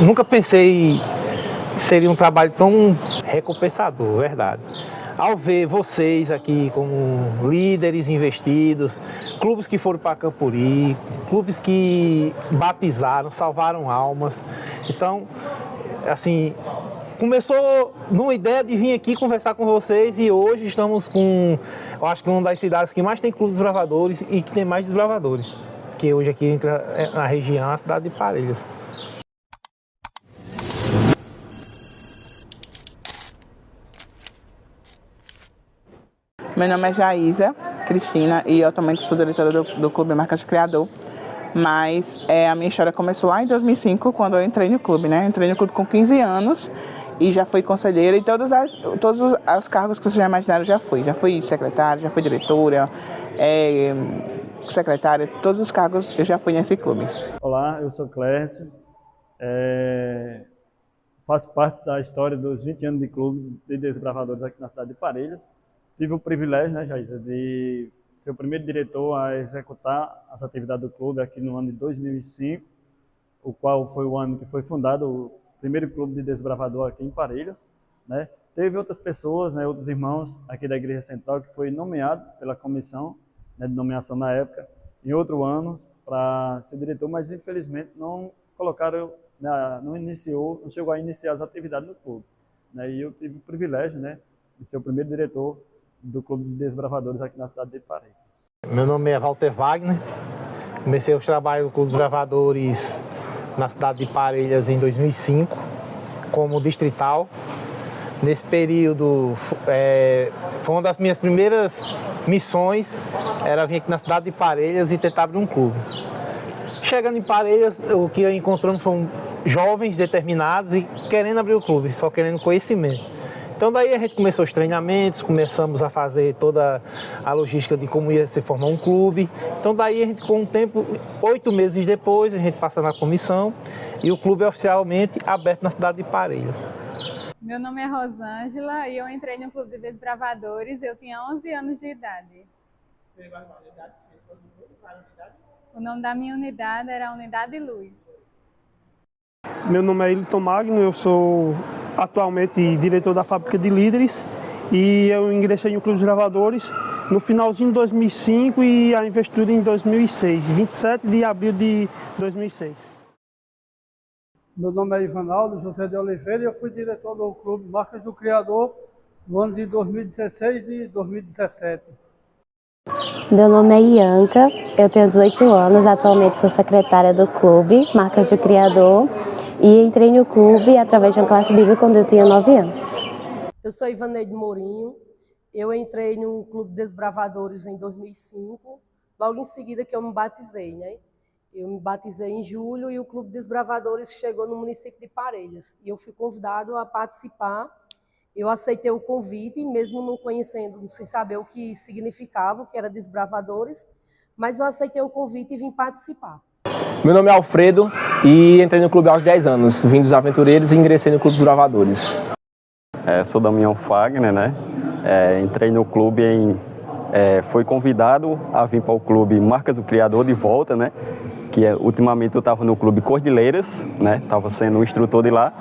Nunca pensei que seria um trabalho tão recompensador, verdade. Ao ver vocês aqui como líderes investidos, clubes que foram para Campuri, clubes que batizaram, salvaram almas. Então, assim, começou numa ideia de vir aqui conversar com vocês e hoje estamos com, eu acho que uma das cidades que mais tem clubes desbravadores e que tem mais desbravadores. Que hoje aqui entra na região, a cidade de Parelhas. Meu nome é Jaísa Cristina e eu atualmente sou diretora do Clube Marcas do Criador. Mas a minha história começou lá em 2005, quando eu entrei no clube, né? Entrei no clube com 15 anos e já fui conselheira e todos os cargos que vocês já imaginaram eu já fui. Já fui secretária, já fui diretora, secretária, todos os cargos eu já fui nesse clube. Olá, eu sou Clércio, faço parte da história dos 20 anos de clube de desbravadores aqui na cidade de Parelhas. Tive o privilégio, né, Jaísa, de ser o primeiro diretor a executar as atividades do clube aqui no ano de 2005, o qual foi o ano que foi fundado o primeiro clube de desbravador aqui em Parelhas, né? Teve outras pessoas, né, outros irmãos aqui da Igreja Central que foi nomeado pela comissão, né, de nomeação na época, em outro ano para ser diretor, mas infelizmente não colocaram, não chegou a iniciar as atividades do clube, né? E eu tive o privilégio, né, de ser o primeiro diretor do Clube de Desbravadores aqui na cidade de Parelhas. Meu nome é Walter Wagner, comecei os trabalhos do Clube de Desbravadores na cidade de Parelhas em 2005, como distrital. Nesse período, foi uma das minhas primeiras missões, era vir aqui na cidade de Parelhas e tentar abrir um clube. Chegando em Parelhas, o que encontramos foram jovens determinados e querendo abrir o clube, só querendo conhecimento. Então daí a gente começou os treinamentos, começamos a fazer toda a logística de como ia se formar um clube. Então daí a gente, com o tempo, 8 meses depois, a gente passa na comissão e o clube é oficialmente aberto na cidade de Parelhas. Meu nome é Rosângela e eu entrei no Clube de Desbravadores, eu tinha 11 anos de idade. Você vai para a unidade? Você foi no clube? Qual unidade? O nome da minha unidade era Unidade Luz. Meu nome é Elton Magno, eu sou atualmente diretor da fábrica de líderes e eu ingressei no Clube dos Gravadores no finalzinho de 2005 e a investidura em 2006, 27 de abril de 2006. Meu nome é Ivanaldo José de Oliveira e eu fui diretor do Clube Marcas do Criador no ano de 2016 e 2017. Meu nome é Ianca, eu tenho 18 anos, atualmente sou secretária do Clube Marcas do Criador e entrei no clube através de uma classe bíblica quando eu tinha 9 anos. Eu sou Ivaneide Mourinho, eu entrei no Clube Desbravadores em 2005, logo em seguida que eu me batizei, né? Eu me batizei em julho e o Clube Desbravadores chegou no município de Parelhas e eu fui convidado a participar. Eu aceitei o convite, mesmo não conhecendo, sem saber o que significava, o que era Desbravadores, mas eu aceitei o convite e vim participar. Meu nome é Alfredo e entrei no clube aos 10 anos, vim dos aventureiros e ingressei no Clube dos Bravadores. Sou Damião Fagner, né? Entrei no clube fui convidado a vir para o clube Marcas do Criador de volta, né? Que ultimamente eu estava no clube Cordilheiras, né? Estava sendo o instrutor de lá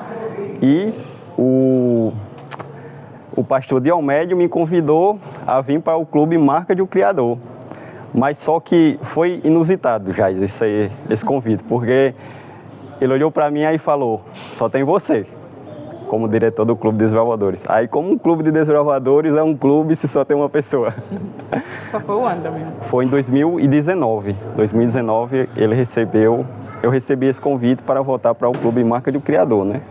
e o pastor Diomédio me convidou a vir para o clube Marcas do Criador. Mas só que foi inusitado já esse convite, porque ele olhou para mim e falou, só tem você, como diretor do Clube de Desbravadores. Aí como um clube de desbravadores é um clube se só tem uma pessoa. Qual foi o ano também? Foi em 2019. 2019 eu recebi esse convite para voltar para o Clube Marca do Criador, né?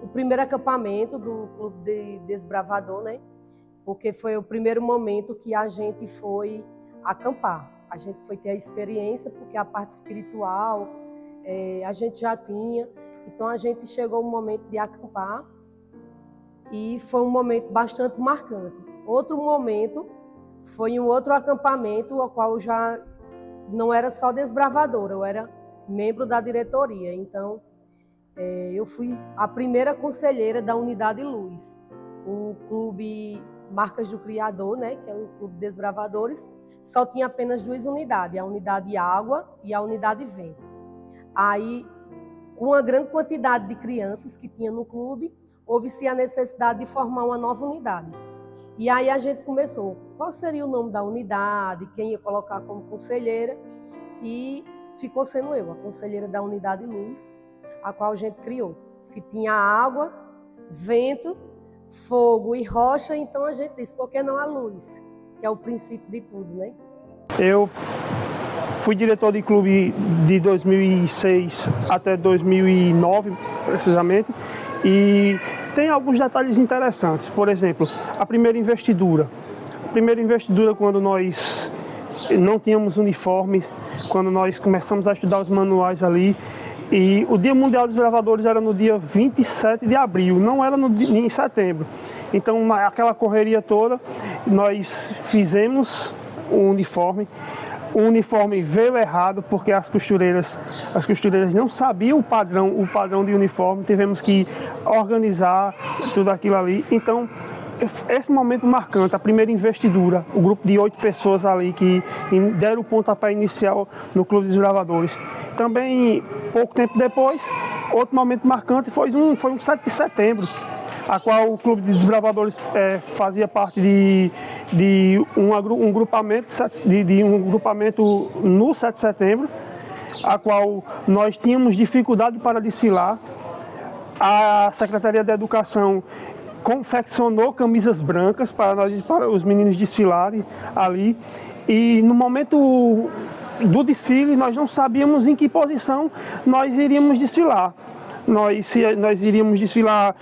O primeiro acampamento do Clube de Desbravador, né? Porque foi o primeiro momento que a gente foi acampar. A gente foi ter a experiência, porque a parte espiritual a gente já tinha. Então a gente chegou no momento de acampar e foi um momento bastante marcante. Outro momento foi um outro acampamento, ao qual eu já não era só desbravadora, eu era membro da diretoria. Então Eu fui a primeira conselheira da Unidade Luz, o clube Marcas do Criador, né, que é o clube de desbravadores, só tinha apenas 2 unidades, a unidade Água e a unidade Vento. Aí, com a grande quantidade de crianças que tinha no clube, houve-se a necessidade de formar uma nova unidade. E aí a gente começou, qual seria o nome da unidade, quem ia colocar como conselheira, e ficou sendo eu, a conselheira da Unidade Luz, a qual a gente criou. Se tinha água, vento, fogo e rocha, então a gente disse, por que não a luz? Que é o princípio de tudo, né? Eu fui diretor de clube de 2006 até 2009, precisamente, e tem alguns detalhes interessantes. Por exemplo, a primeira investidura. A primeira investidura, quando nós não tínhamos uniforme, quando nós começamos a estudar os manuais ali, e o Dia Mundial dos Desbravadores era no dia 27 de abril, não era em setembro. Então, aquela correria toda, nós fizemos o uniforme. O uniforme veio errado porque as costureiras não sabiam o padrão de uniforme. Tivemos que organizar tudo aquilo ali. Então, esse momento marcante, a primeira investidura, o grupo de 8 pessoas ali que deram o pontapé inicial no Clube dos Desbravadores. Também, pouco tempo depois, outro momento marcante foi um 7 de setembro, a qual o Clube dos Desbravadores fazia parte de um grupamento no 7 de setembro, a qual nós tínhamos dificuldade para desfilar. A Secretaria da Educação confeccionou camisas brancas para os meninos desfilarem ali, e no momento do desfile nós não sabíamos em que posição nós iríamos desfilar. Nós iríamos desfilar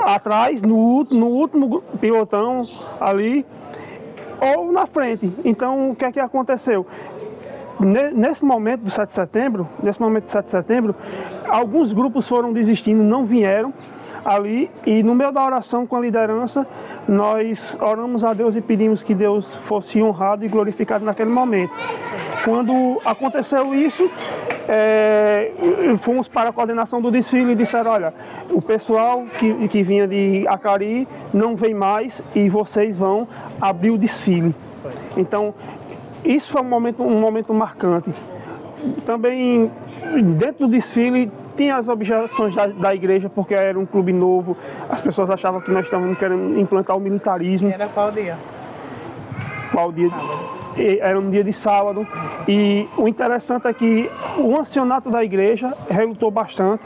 atrás, no último pilotão ali, ou na frente. Então, o que é que aconteceu? Nesse momento do 7 de setembro, alguns grupos foram desistindo, não vieram ali, e no meio da oração com a liderança, nós oramos a Deus e pedimos que Deus fosse honrado e glorificado naquele momento. Quando aconteceu isso, fomos para a coordenação do desfile e disseram, olha, o pessoal que vinha de Acari não vem mais e vocês vão abrir o desfile. Então, isso foi um momento marcante. Também, dentro do desfile, tinha as objeções da igreja, porque era um clube novo, as pessoas achavam que nós estávamos querendo implantar o militarismo. Era qual dia? Qual dia? Era um dia de sábado, e o interessante é que o ancianato da igreja relutou bastante,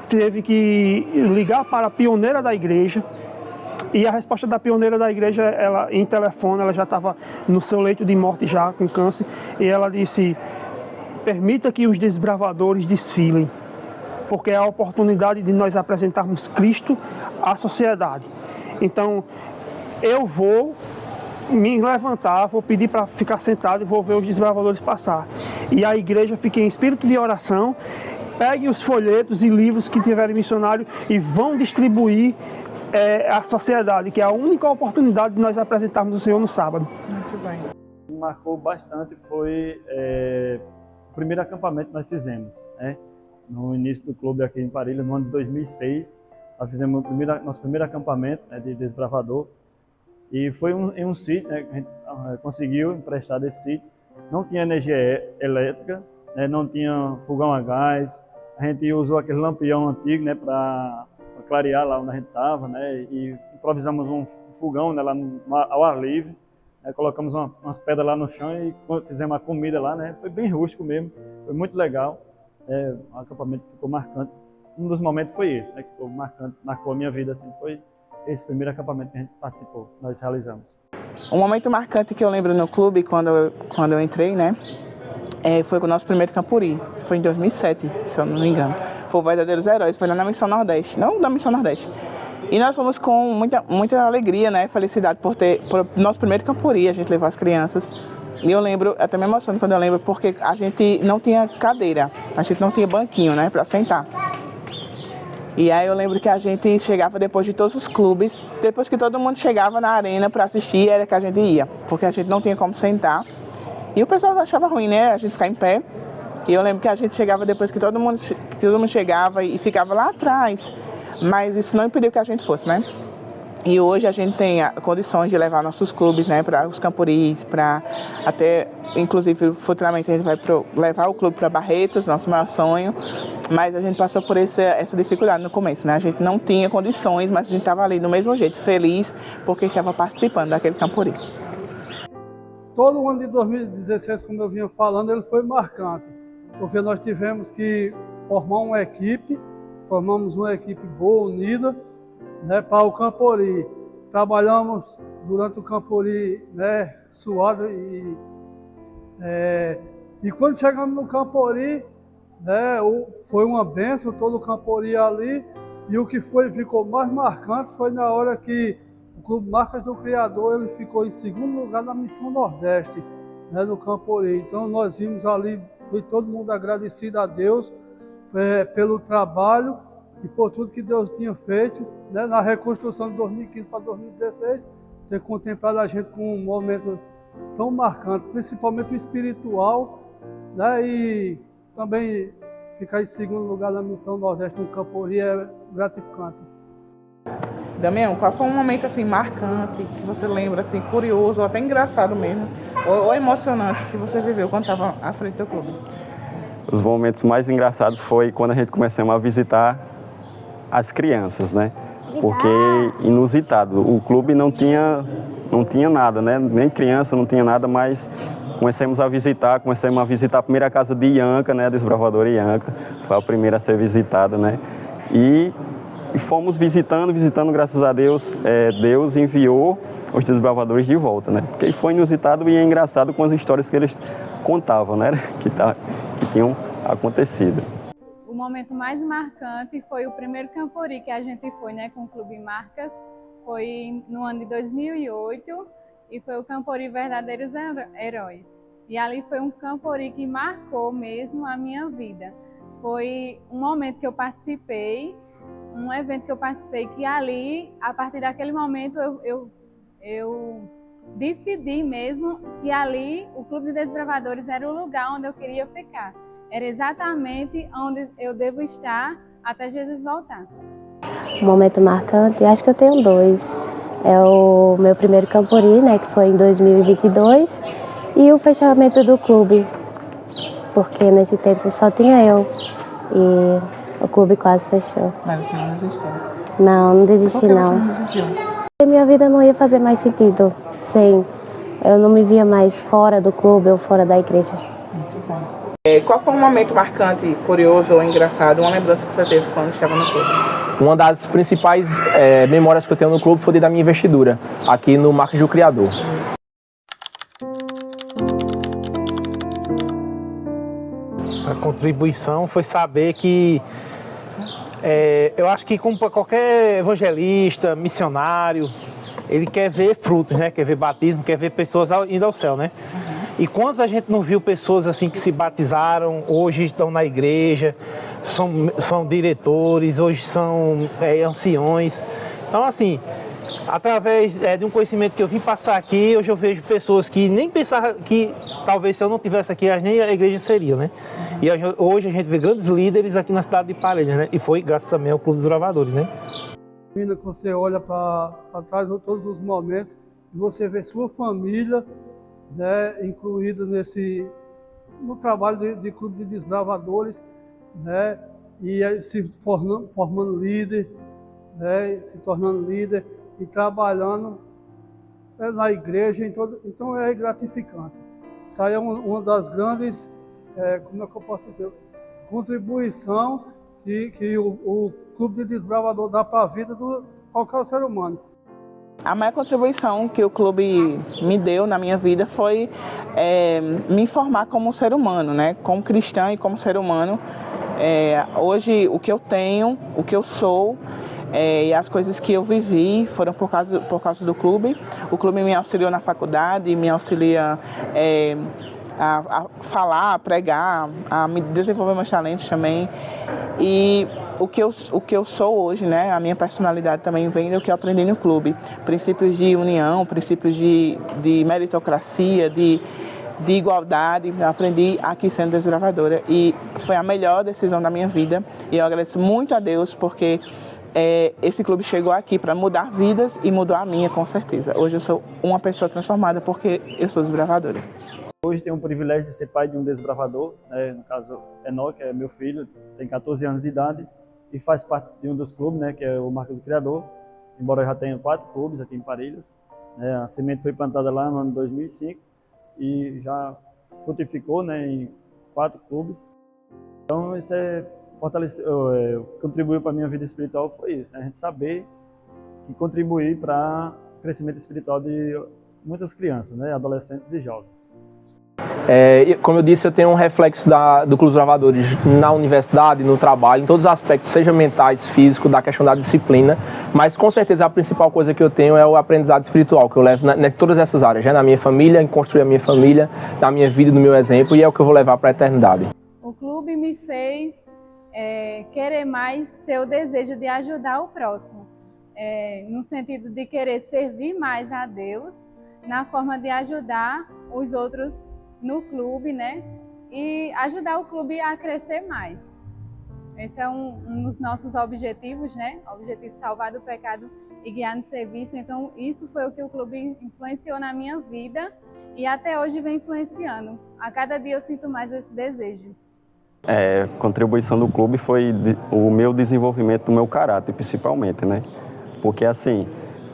teve que ligar para a pioneira da igreja, e a resposta da pioneira da igreja, ela, em telefone, ela já estava no seu leito de morte já com câncer, e ela disse, permita que os desbravadores desfilem, porque é a oportunidade de nós apresentarmos Cristo à sociedade. Então, eu vou me levantar, vou pedir para ficar sentado e vou ver os desbravadores passar. E a igreja fica em espírito de oração, pegue os folhetos e livros que tiverem missionário e vão distribuir à sociedade, que é a única oportunidade de nós apresentarmos o Senhor no sábado. Muito bem. O que marcou bastante foi o primeiro acampamento que nós fizemos, né? No início do clube aqui em Parelhas, no ano de 2006, nós fizemos nosso primeiro acampamento, né, de desbravador. E foi em um sítio, né, que a gente conseguiu emprestar desse sítio. Não tinha energia elétrica, né, não tinha fogão a gás. A gente usou aquele lampião antigo, né, para clarear lá onde a gente estava, né, e improvisamos um fogão, né, lá ao ar livre. Né, colocamos umas pedras lá no chão e fizemos a comida lá, né. Foi bem rústico mesmo, foi muito legal. O acampamento ficou marcante. Um dos momentos foi esse, né, que ficou marcante, marcou a minha vida, assim, foi esse primeiro acampamento que a gente participou, nós realizamos. Um momento marcante que eu lembro no clube, quando eu entrei, né, foi com o nosso primeiro Campuri. Foi em 2007, se eu não me engano. Foi o Verdadeiros Heróis, foi lá na Missão Nordeste, não da Missão Nordeste. E nós fomos com muita alegria, né, felicidade por nosso primeiro Campuri, a gente levou as crianças. E eu lembro, até me emociono quando eu lembro, porque a gente não tinha cadeira, a gente não tinha banquinho, né, para sentar. E aí eu lembro que a gente chegava depois de todos os clubes, depois que todo mundo chegava na arena para assistir, era que a gente ia, porque a gente não tinha como sentar. E o pessoal achava ruim, né, a gente ficar em pé. E eu lembro que a gente chegava depois que todo mundo chegava e ficava lá atrás, mas isso não impediu que a gente fosse, né? E hoje a gente tem condições de levar nossos clubes, né, para os camporis, para até, inclusive, futuramente a gente vai levar o clube para Barretos, nosso maior sonho, mas a gente passou por essa dificuldade no começo, né? A gente não tinha condições, mas a gente estava ali do mesmo jeito, feliz, porque estava participando daquele campori. Todo o ano de 2016, como eu vinha falando, ele foi marcante, porque nós tivemos que formar uma equipe, formamos uma equipe boa, unida, né, para o campori. Trabalhamos durante o campori, né, suado e quando chegamos no campori, né, foi uma bênção todo o campori ali, e o que ficou mais marcante foi na hora que o Clube Marcas do Criador ele ficou em segundo lugar na Missão Nordeste, né, no campori. Então nós vimos ali, foi todo mundo agradecido a Deus pelo trabalho e por tudo que Deus tinha feito, né, na reconstrução de 2015 para 2016, ter contemplado a gente com um momento tão marcante, principalmente o espiritual, né, e também ficar em segundo lugar na Missão Nordeste no campori é gratificante. Damião, qual foi um momento assim marcante que você lembra, assim, curioso ou até engraçado mesmo, ou emocionante que você viveu quando estava à frente do clube? Os momentos mais engraçados foi quando a gente começamos a visitar as crianças, né? Porque inusitado, o clube não tinha nada, né? Nem criança, não tinha nada, mas começamos a visitar a primeira casa de Ianca, né? A desbravadora Ianca, foi a primeira a ser visitada, né? E fomos visitando, graças a Deus, Deus enviou os desbravadores de volta, né? Porque foi inusitado e engraçado com as histórias que eles contavam, né? Que tinham acontecido. O momento mais marcante foi o primeiro campori que a gente foi, né, com o Clube Marcas. Foi no ano de 2008 e foi o campori Verdadeiros Heróis. E ali foi um campori que marcou mesmo a minha vida. Foi um momento que eu participei, um evento que eu participei, que ali, a partir daquele momento, eu decidi mesmo que ali o Clube de Desbravadores era o lugar onde eu queria ficar. Era exatamente onde eu devo estar até Jesus voltar. Um momento marcante, acho que eu tenho dois. É o meu primeiro campori, né, que foi em 2022, e o fechamento do clube, porque nesse tempo só tinha eu e o clube quase fechou. Mas você não desistiu? Não desisti não. Por que você não desistiu? Minha vida não ia fazer mais sentido sem. Eu não me via mais fora do clube ou fora da igreja. Qual foi um momento marcante, curioso ou engraçado, uma lembrança que você teve quando estava no clube? Uma das principais memórias que eu tenho no clube foi da minha investidura, aqui no Marcas do Criador. A contribuição foi saber que, eu acho que como qualquer evangelista, missionário, ele quer ver frutos, né? Quer ver batismo, quer ver pessoas indo ao céu, né? E quantos a gente não viu pessoas assim que se batizaram, hoje estão na igreja, são diretores, hoje são anciões. Então, assim, através de um conhecimento que eu vim passar aqui, hoje eu vejo pessoas que nem pensavam que talvez se eu não estivesse aqui, nem a igreja seria, né? E hoje a gente vê grandes líderes aqui na cidade de Parelhas, né? E foi graças também ao Clube dos Bravadores, né? Que você olha para trás de todos os momentos e você vê sua família, né, incluída no trabalho de Clube de Desbravadores, né, e se formando líder, né, se tornando líder e trabalhando na igreja, então é gratificante. Isso aí é uma das grandes, como é que eu posso dizer, contribuição que o Clube de Desbravador dá para a vida de qualquer ser humano. A maior contribuição que o clube me deu na minha vida foi me formar como ser humano, né? Como cristã e como ser humano. Hoje, o que eu tenho, o que eu sou e as coisas que eu vivi foram por causa do clube. O clube me auxiliou na faculdade, me auxilia a falar, a pregar, a me desenvolver meus talentos também. E o que eu sou hoje, né, a minha personalidade também vem do que eu aprendi no clube. Princípios de união, princípios de meritocracia, de de igualdade, eu aprendi aqui sendo desbravadora e foi a melhor decisão da minha vida e eu agradeço muito a Deus porque esse clube chegou aqui para mudar vidas e mudou a minha com certeza. Hoje eu sou uma pessoa transformada porque eu sou desbravadora. Hoje tenho o privilégio de ser pai de um desbravador, né? No caso Enoque, é meu filho, tem 14 anos de idade e faz parte de um dos clubes, né, que é o Marcas do Criador, embora eu já tenha 4 clubes aqui em Parelhas. A semente foi plantada lá no ano 2005 e já frutificou, né, em 4 clubes. Então isso contribuiu para a minha vida espiritual, foi isso, né? A gente saber que contribuir para o crescimento espiritual de muitas crianças, né, adolescentes e jovens. Como eu disse, eu tenho um reflexo do Clube dos Bravadores na universidade, no trabalho, em todos os aspectos, seja mentais, físicos, da questão da disciplina, mas com certeza a principal coisa que eu tenho é o aprendizado espiritual, que eu levo em todas essas áreas, na minha família, em construir a minha família, na minha vida, no meu exemplo, e é o que eu vou levar para a eternidade. O clube me fez querer mais ter o desejo de ajudar o próximo, no sentido de querer servir mais a Deus, na forma de ajudar os outros no clube, né? E ajudar o clube a crescer mais. Esse é um dos nossos objetivos, né? O objetivo de salvar do pecado e guiar no serviço. Então, isso foi o que o clube influenciou na minha vida e até hoje vem influenciando. A cada dia eu sinto mais esse desejo. A contribuição do clube foi o meu desenvolvimento do meu caráter, principalmente, né? Porque, assim,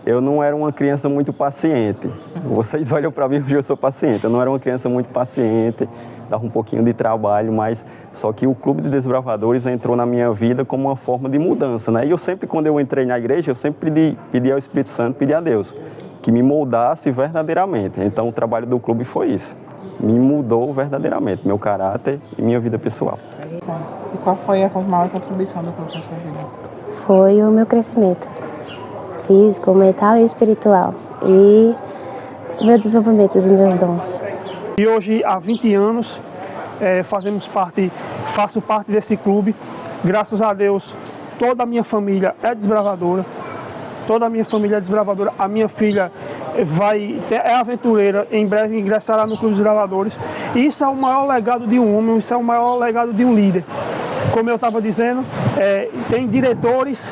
eu não era uma criança muito paciente. Vocês olham para mim porque eu sou paciente. Eu não era uma criança muito paciente, dava um pouquinho de trabalho, mas só que o Clube de Desbravadores entrou na minha vida como uma forma de mudança, né? E eu sempre, quando eu entrei na igreja, eu sempre pedi ao Espírito Santo, pedi a Deus, que me moldasse verdadeiramente. Então o trabalho do clube foi isso. Me mudou verdadeiramente, meu caráter e minha vida pessoal. E qual foi a maior contribuição do clube na sua vida? Foi o meu crescimento físico, mental e espiritual e o meu desenvolvimento dos meus dons. E hoje, há 20 anos, faço parte desse clube. Graças a Deus, toda a minha família é desbravadora. Toda a minha família é desbravadora. A minha filha é aventureira, em breve ingressará no Clube dos Desbravadores. Isso é o maior legado de um homem, isso é o maior legado de um líder. Como eu estava dizendo, tem diretores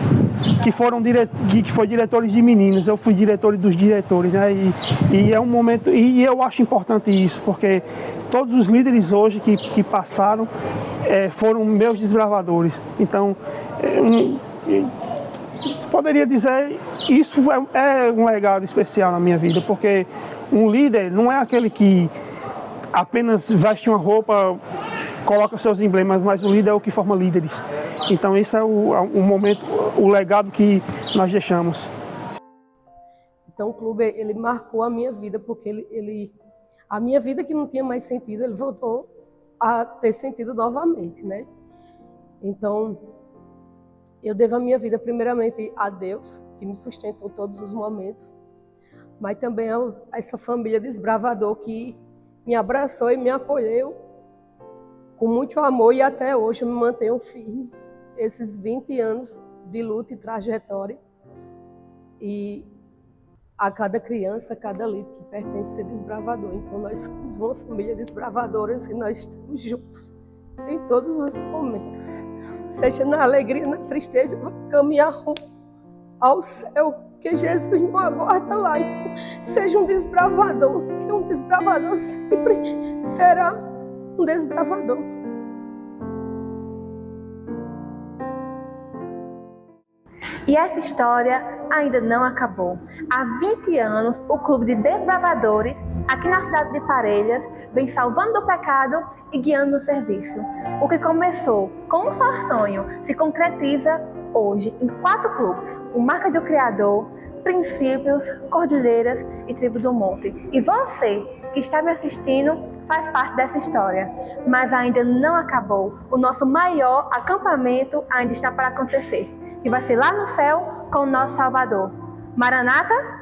que foram diretores de meninos, eu fui diretor dos diretores, né? E é um momento, e eu acho importante isso, porque todos os líderes hoje que passaram foram meus desbravadores. Então, poderia dizer, isso é um legado especial na minha vida, porque um líder não é aquele que apenas veste uma roupa, coloca seus emblemas, mas o líder é o que forma líderes. Então esse é o momento, o legado que nós deixamos. Então o clube, ele marcou a minha vida, porque a minha vida que não tinha mais sentido, ele voltou a ter sentido novamente, né? Então eu devo a minha vida primeiramente a Deus, que me sustentou todos os momentos, mas também a essa família desbravador que me abraçou e me acolheu com muito amor, e até hoje eu me mantenho firme, esses 20 anos de luta e trajetória. E a cada criança, a cada líder que pertence a ser desbravador. Então nós somos uma família desbravadoras e nós estamos juntos em todos os momentos. Seja na alegria, na tristeza, caminhar ao céu, que Jesus não aguarda lá. Então, seja um desbravador, que um desbravador sempre será um desbravador. E essa história ainda não acabou. Há 20 anos, o Clube de Desbravadores, aqui na cidade de Parelhas, vem salvando do pecado e guiando no serviço. O que começou com um só sonho se concretiza hoje em 4 clubes: o Marcas do Criador, Princípios, Cordilheiras e Tribo do Monte. E você, que está me assistindo, faz parte dessa história. Mas ainda não acabou. O nosso maior acampamento ainda está para acontecer, que vai ser lá no céu com o nosso Salvador. Maranata!